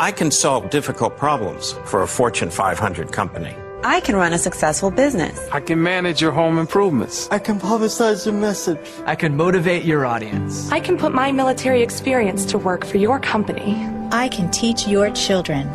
I can solve difficult problems for a Fortune 500 company. I can run a successful business. I can manage your home improvements. I can publicize your message. I can motivate your audience. I can put my military experience to work for your company. I can teach your children.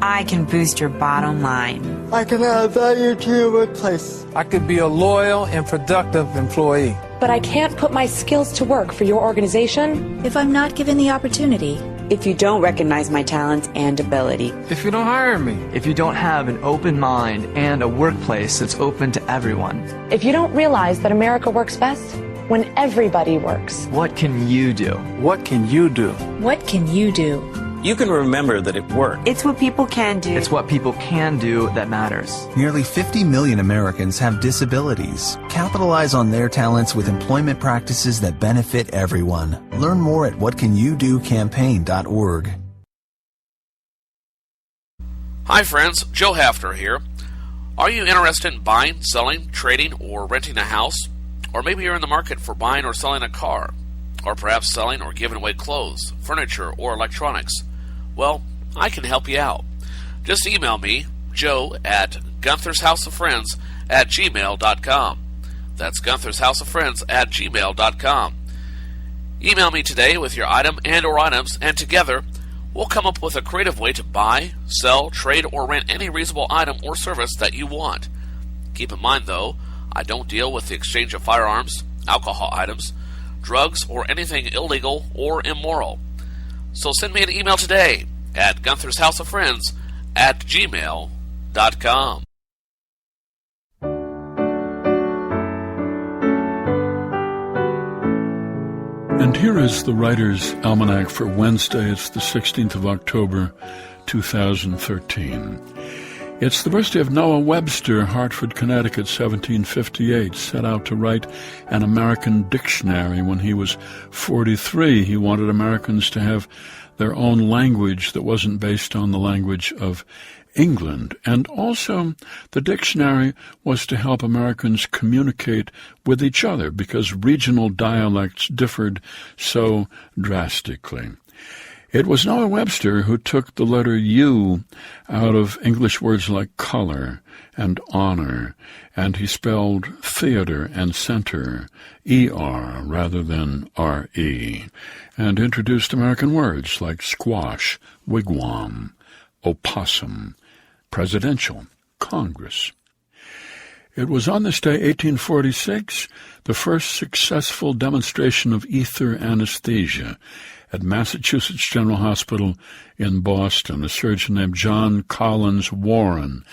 I can boost your bottom line. I can add value to your workplace. I could be a loyal and productive employee. But I can't put my skills to work for your organization if I'm not given the opportunity. If you don't recognize my talents and ability. If you don't hire me. If you don't have an open mind and a workplace that's open to everyone. If you don't realize that America works best when everybody works. What can you do? What can you do? What can you do? You can remember that it worked. It's what people can do. It's what people can do that matters. Nearly 50 million Americans have disabilities. Capitalize on their talents with employment practices that benefit everyone. Learn more at whatcanyoudocampaign.org. Hi friends, Joe Haffner here. Are you interested in buying, selling, trading, or renting a house? Or maybe you're in the market for buying or selling a car? Or perhaps selling or giving away clothes, furniture, or electronics? Well, I can help you out. Just email me, Joe, at Gunther'sHouseOfFriends@gmail.com. That's Gunther'sHouseOfFriends@gmail.com. Email me today with your item and or items, and together we'll come up with a creative way to buy, sell, trade, or rent any reasonable item or service that you want. Keep in mind, though, I don't deal with the exchange of firearms, alcohol items, drugs, or anything illegal or immoral. So send me an email today at Gunther'sHouseOfFriends@gmail.com. And here is the Writer's Almanac for Wednesday. It's the 16th of October, 2013. It's the birthday of Noah Webster, Hartford, Connecticut, 1758, set out to write an American dictionary when he was 43. He wanted Americans to have their own language that wasn't based on the language of England. And also, the dictionary was to help Americans communicate with each other because regional dialects differed so drastically. It was Noah Webster who took the letter U out of English words like color and honor, and he spelled theater and center, E-R rather than R-E, and introduced American words like squash, wigwam, opossum, presidential, Congress. It was on this day, 1846, the first successful demonstration of ether anesthesia at Massachusetts General Hospital in Boston. A surgeon named John Collins Warren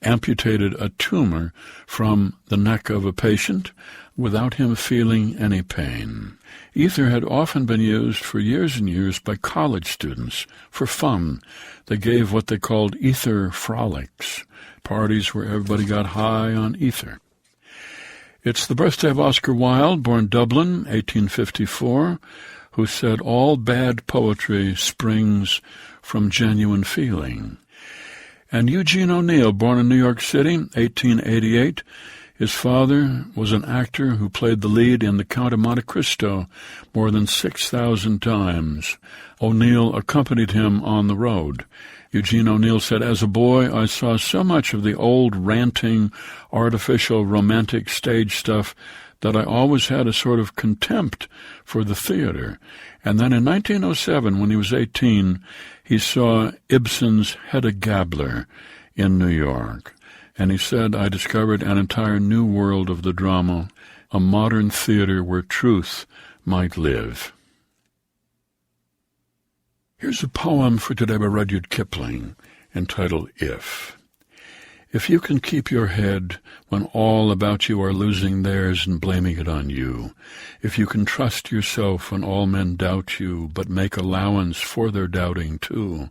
amputated a tumor from the neck of a patient without him feeling any pain. Ether had often been used for years and years by college students for fun. They gave what they called ether frolics, parties where everybody got high on ether. It's the birthday of Oscar Wilde, born Dublin, 1854, who said all bad poetry springs from genuine feeling. And Eugene O'Neill, born in New York City, 1888, his father was an actor who played the lead in The Count of Monte Cristo more than 6,000 times. O'Neill accompanied him on the road. Eugene O'Neill said, "As a boy, I saw so much of the old ranting, artificial, romantic stage stuff that I always had a sort of contempt for the theater." And then in 1907, when he was 18, he saw Ibsen's Hedda Gabler in New York. And he said, "I discovered an entire new world of the drama, a modern theater where truth might live." Here's a poem for today by Rudyard Kipling, entitled If. If you can keep your head when all about you are losing theirs and blaming it on you, if you can trust yourself when all men doubt you, but make allowance for their doubting too,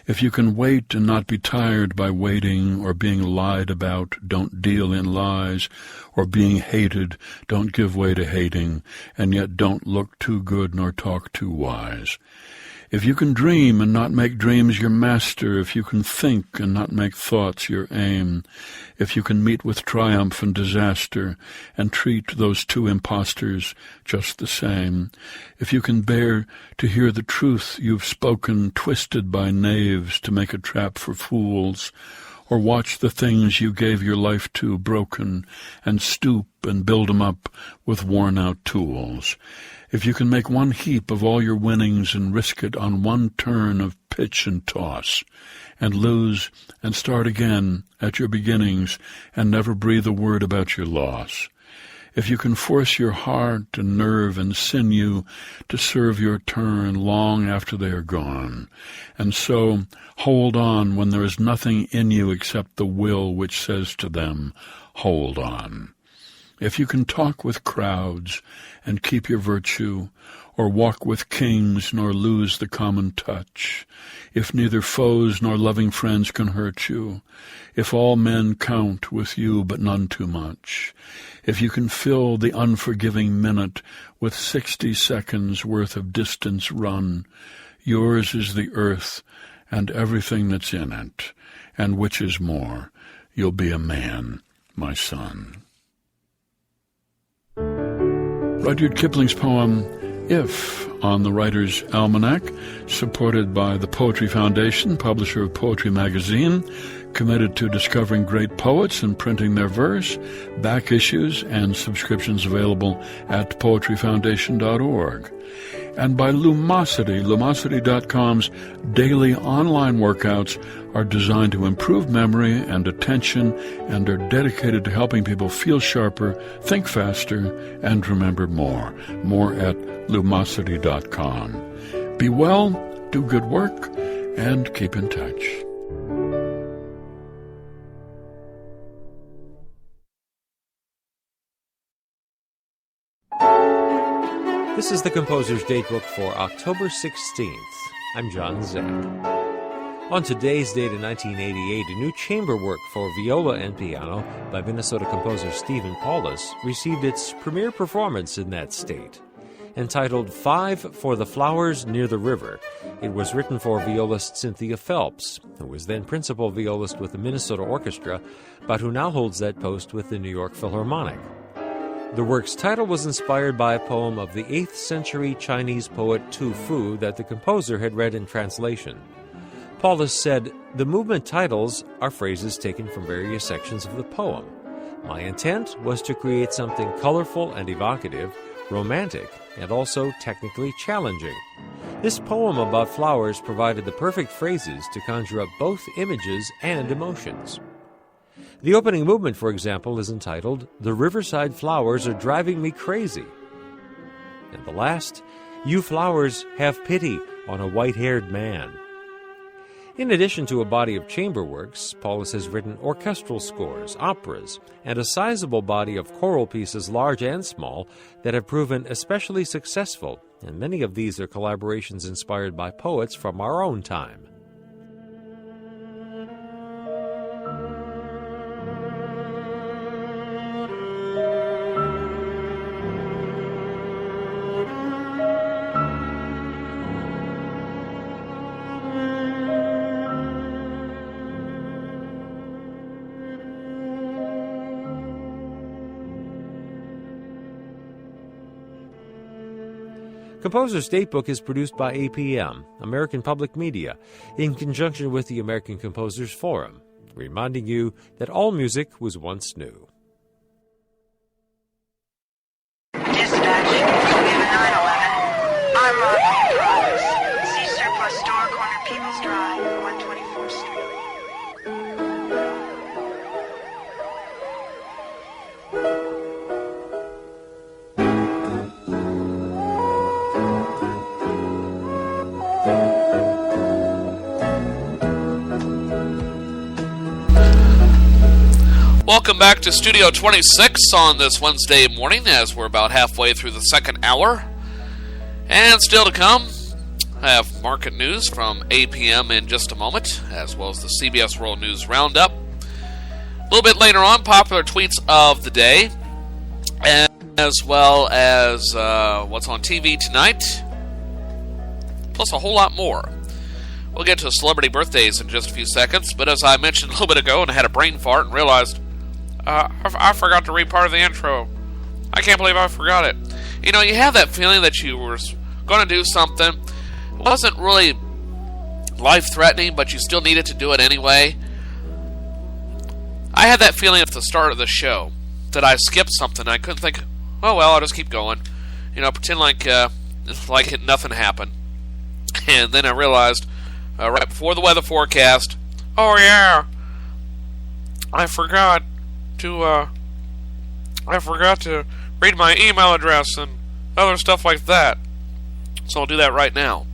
if you can wait and not be tired by waiting or being lied about, don't deal in lies, or being hated, don't give way to hating, and yet don't look too good nor talk too wise. If you can dream and not make dreams your master, if you can think and not make thoughts your aim, if you can meet with triumph and disaster and treat those two impostors just the same, if you can bear to hear the truth you've spoken twisted by knaves to make a trap for fools, or watch the things you gave your life to broken and stoop and build 'em up with worn-out tools, if you can make one heap of all your winnings and risk it on one turn of pitch and toss, and lose and start again at your beginnings and never breathe a word about your loss, if you can force your heart and nerve and sinew to serve your turn long after they are gone, and so hold on when there is nothing in you except the will which says to them, hold on. If you can talk with crowds and keep your virtue, or walk with kings nor lose the common touch, if neither foes nor loving friends can hurt you, if all men count with you but none too much, if you can fill the unforgiving minute with 60 seconds worth of distance run, yours is the earth and everything that's in it, and which is more, you'll be a man, my son. Rudyard Kipling's poem, If, on the Writer's Almanac, supported by the Poetry Foundation, publisher of Poetry Magazine, committed to discovering great poets and printing their verse, back issues and subscriptions available at poetryfoundation.org. And by Lumosity. Lumosity.com's daily online workouts are designed to improve memory and attention and are dedicated to helping people feel sharper, think faster, and remember more. More at Lumosity.com. Be well, do good work, and keep in touch. This is the Composer's Datebook for October 16th. I'm John Zek. On today's date in 1988, a new chamber work for viola and piano by Minnesota composer Stephen Paulus received its premiere performance in that state. Entitled Five for the Flowers Near the River, it was written for violist Cynthia Phelps, who was then principal violist with the Minnesota Orchestra, but who now holds that post with the New York Philharmonic. The work's title was inspired by a poem of the 8th century Chinese poet Tu Fu that the composer had read in translation. Paulus said, "The movement titles are phrases taken from various sections of the poem. My intent was to create something colorful and evocative, romantic, and also technically challenging. This poem about flowers provided the perfect phrases to conjure up both images and emotions." The opening movement, for example, is entitled, "The Riverside Flowers Are Driving Me Crazy." And the last, "You flowers have pity on a white-haired man." In addition to a body of chamber works, Paulus has written orchestral scores, operas, and a sizable body of choral pieces, large and small, that have proven especially successful, and many of these are collaborations inspired by poets from our own time. Composer's Datebook is produced by APM, American Public Media, in conjunction with the American Composers Forum, reminding you that all music was once new. Dispatch, we have a 911. Armed robbery in progress. See surplus store, corner People's Drive, 124th Street. Welcome back to Studio 26 on this Wednesday morning, as we're about halfway through the second hour. And still to come, I have market news from APM in just a moment, as well as the CBS World News Roundup. A little bit later on, popular tweets of the day, as well as what's on TV tonight. plus a whole lot more. We'll get to celebrity birthdays in just a few seconds, but as I mentioned a little bit ago and I had a brain fart and realized I forgot to read part of the intro. I can't believe I forgot it. You know, you have that feeling that you were going to do something. It wasn't really life-threatening, but you still needed to do it anyway. I had that feeling at the start of the show that I skipped something. I couldn't think, oh well, I'll just keep going. You know, pretend like nothing happened. And then I realized, right before the weather forecast, oh yeah, I forgot to read my email address and other stuff like that. So I'll do that right now.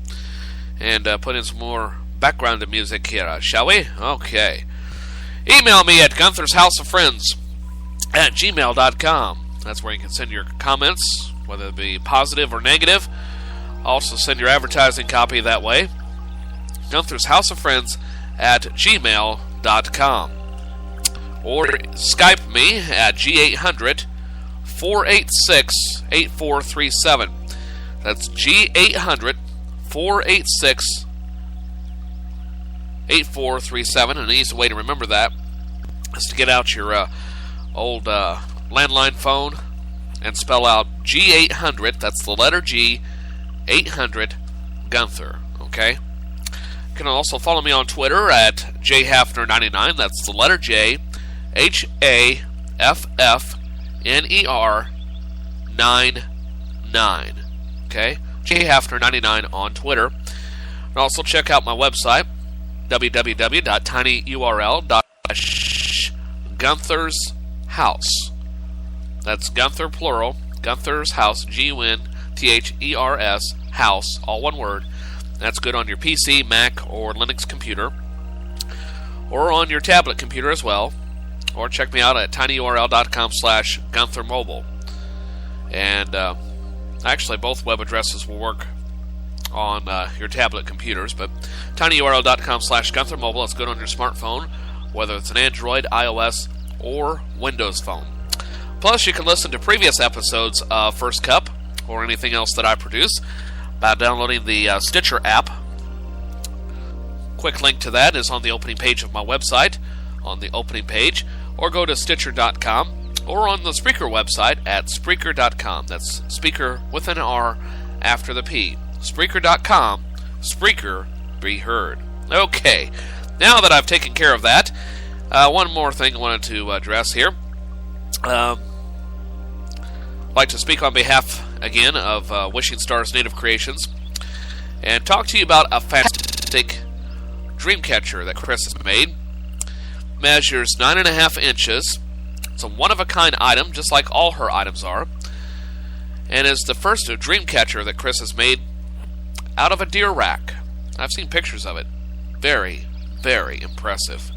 And put in some more background music here, shall we? Okay. Email me at gunthershouseoffriends@gmail.com. That's where you can send your comments, whether it be positive or negative. Also send your advertising copy that way. gunthershouseoffriends@gmail.com. Or Skype me at G800-486-8437. That's G800-486-8437. An easy way to remember that is to get out your old landline phone and spell out G800, that's the letter G, 800 Gunther, okay? You can also follow me on Twitter at jhaffner99, that's the letter J, HAFFNER 99, okay? jhaffner99 on Twitter. And also check out my website, www.tinyurl.com/Gunther's House. That's Gunther plural, Gunther's House, GUNTHERS House, all one word. That's good on your PC, Mac, or Linux computer, or on your tablet computer as well. Or check me out at tinyurl.com/GuntherMobile. And actually, both web addresses will work on your tablet computers, but tinyurl.com/GuntherMobile is good on your smartphone, whether it's an Android, iOS, or Windows phone. Plus, you can listen to previous episodes of First Cup or anything else that I produce by downloading the Stitcher app. Quick link to that is on the opening page of my website, on the opening page, or go to Stitcher.com, or on the Spreaker website at Spreaker.com. That's Speaker with an R after the P. Spreaker.com. Spreaker, be heard. Okay, now that I've taken care of that, one more thing I wanted to address here. I'd like to speak on behalf, again, of Wishing Stars Native Creations and talk to you about a fantastic dream catcher that Chris has made. Measures 9.5 inches. It's a one-of-a-kind item, just like all her items are, and is the first dream catcher that Chris has made out of a deer rack. I've seen pictures of it. Very, very impressive.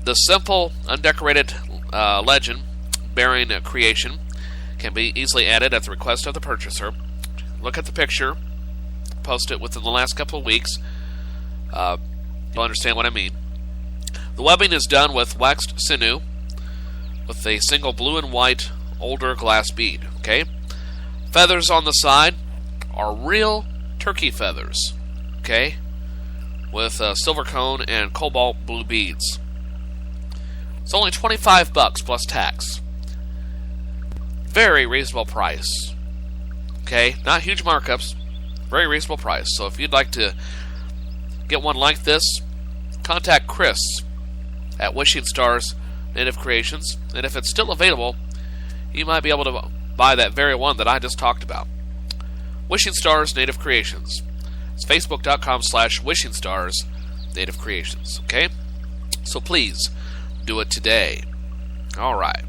The simple, undecorated legend bearing a creation can be easily added at the request of the purchaser. Look at the picture, post it within the last couple of weeks. You'll understand what I mean. The webbing is done with waxed sinew with a single blue and white older glass bead. Okay, feathers on the side are real turkey feathers. Okay, with silver cone and cobalt blue beads. It's only $25 plus tax. Very reasonable price. Okay, not huge markups. Very reasonable price. So if you'd like to get one like this, contact Chris at Wishing Stars Native Creations, and if it's still available, you might be able to buy that very one that I just talked about. Wishing Stars Native Creations. It's facebook.com/Wishing Stars Native Creations. Okay? So please, do it today. Alright.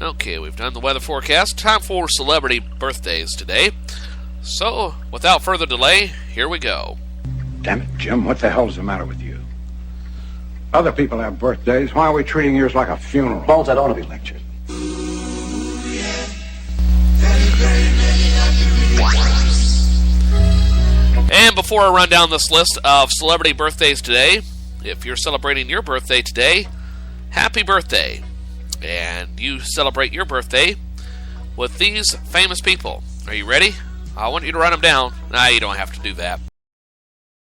Okay, we've done the weather forecast. Time for celebrity birthdays today. So, without further delay, here we go. Damn it, Jim, what the hell's the matter with you? Other people have birthdays. Why are we treating yours like a funeral? Bones, I don't want to be lectured. And before I run down this list of celebrity birthdays today, if you're celebrating your birthday today, happy birthday. And you celebrate your birthday with these famous people. Are you ready? I want you to write them down. Nah, you don't have to do that.